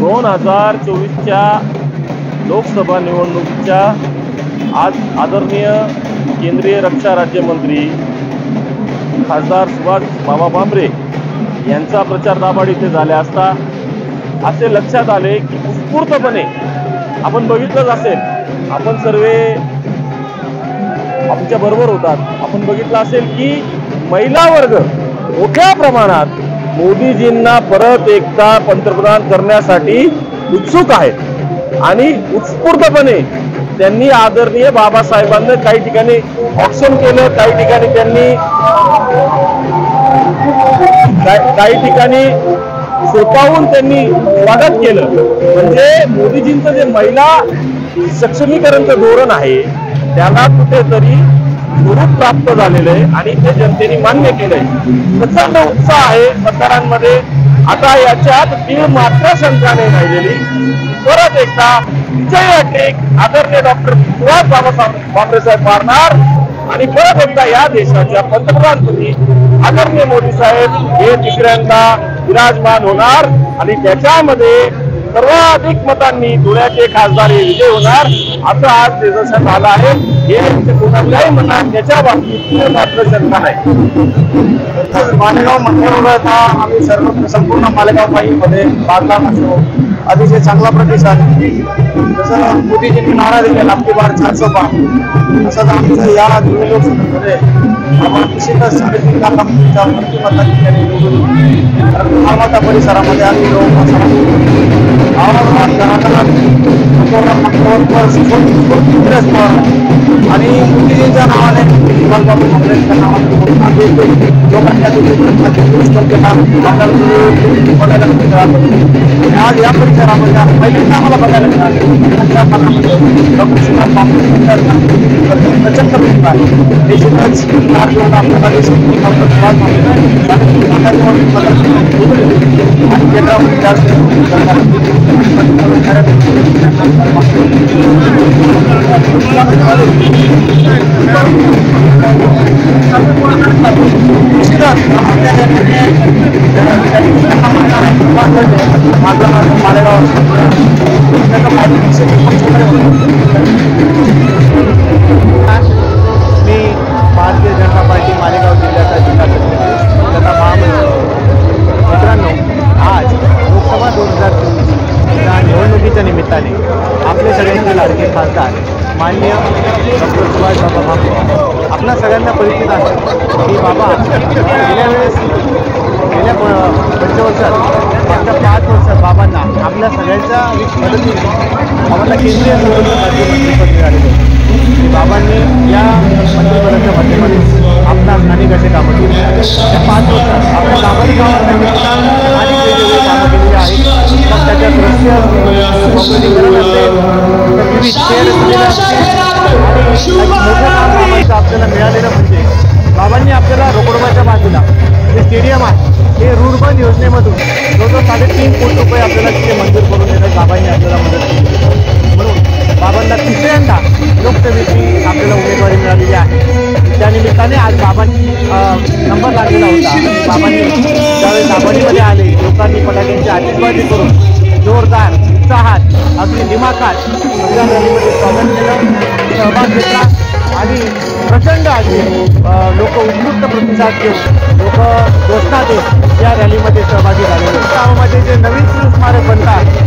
2024च्या लोकसभा निवडणुकीच्या आज आदरणीय केंद्रीय रक्षा राज्यमंत्री खासदार सुभाष बाबा भामरे यांचा प्रचार दाभाड इथे झाला असता असे लक्षात आले की उत्स्फूर्तपणे आपण बघितलंच असेल, आपण सर्वे आमच्या बरोबर होतात, आपण बघितलं असेल की महिला वर्ग मोठ्या प्रमाणात मोदीजींना परत एकदा पंतप्रधान करण्यासाठी उत्सुक आहेत आणि उत्स्फूर्तपणे त्यांनी आदरणीय बाबासाहेबांना काही ठिकाणी ऑक्शन केलं, काही ठिकाणी सोपावून त्यांनी स्वागत केलं। म्हणजे मोदीजींचं जे महिला सक्षमीकरणचं धोरण आहे त्याला कुठेतरी स्वरूप प्राप्त झालेलं आहे आणि ते जनतेने मान्य केलंय। प्रचंड उत्साह आहे मतदारांमध्ये। आता याच्यात तीळ मात्र शंका नाही राहिलेली। परत एकदा विजयी हॅट्रिक आदरणीय डॉक्टर सुभाष बाबासाहेब भामरे साहेब मारणार आणि परत एकदा या देशाच्या पंतप्रधानपदी आदरणीय मोदी साहेब हे तिसऱ्यांदा विराजमान होणार आणि त्याच्यामध्ये सर्वाधिक मतांनी धुळ्याचे खासदार हे विजय होणार असं आज निदर्शनास आलं आहे। हे कोणाच्याही मनात त्याच्या बाबतीत मात्र शंका नाही। मालेगाव मतदारसंघात आम्ही सर्व संपूर्ण मालेगाव मध्ये भाग असतो, अतिशय चांगला प्रतिसाद। जसं मोदीजींनी नारा दिलेला आपली बार 400 पार, तसंच आमचं या लोकसभेमध्ये आपण निश्चितच 3.5 लाखांच्या वरती मतांनी निवडून मालमत्ता परिसरामध्ये आम्ही आणि मोदीजींच्या नावाने बाबासाहेब भामरेंच्या नावाने लोकांच्या आज या परिसरामध्ये पहिल्यांदा आम्हाला बघायला मिळाले डॉक्टर सुभाष भामरे प्रचंड प्रतिभा आहे। निश्चितच आपल्याला डॉक्टर सुभाष आणि केंद्रामध्ये जास्त मी भारतीय जनता पार्टी मालेगाव जिल्ह्याचा जिल्हा प्रतिनिधी तथा महामंत्री। मित्रांनो, आज लोकसभा 2024 या निवडणुकीच्या निमित्ताने आपले सगळ्यांचे लाडके खासदार माननीय डॉक्टर सुभाष बाबा भामरे आपल्या सगळ्यांना परिचित आहे की बाबा गेल्या 5 वर्षात मागच्या 5 वर्षात बाबांना आपल्या सगळ्यांच्या मदतीने आम्हाला केंद्रीय निवडणूक राज्यमंत्रीपद मिळालेले आहे। बाबांनी या मंत्रिपदाच्या माध्यमातून आपल्या स्थानिक असे कामं केली। त्या 5 वर्षात आपल्या दाभाडी गावात अनेक वेगवेगळे कामं केलेली आहेत। मग त्याच्यात रस्ते काँक्रिटीकरण असेल, विविध शेड असलेले असतील आणि मोठं काम बाबांचं आपल्याला मिळालेलं म्हणजे बाबांनी आपल्याला रोकडोबाच्या बाजूला जे स्टेडियम आहे हे रुर्बन योजनेमधून जवळजवळ 3.5 कोटी रुपये आपल्याला तिथे मंजूर करून देण्यात बाबांनी आपल्याला मदत केली। म्हणून बाबांना तिसऱ्यांदा लोकसभेची आपल्याला उमेदवारी मिळालेली आहे। त्यानिमित्ताने आज बाबांनी नंबर लागलेला होता। बाबांनी ज्यावेळेस दाभाडीमध्ये आले, लोकांनी फटाक्यांची आतिषबाजी करून जोरदार उत्साहात अगदी दिमाखात मतदान रॅलीमध्ये स्वागत केलं, सहभाग घेतला आणि प्रचंड असे लोक उत्स्फूर्त प्रतिसाद घेऊन लोक दोस्तात या रॅलीमध्ये सहभागी झाले। गावामध्ये जे नवीन स्मारक बनतात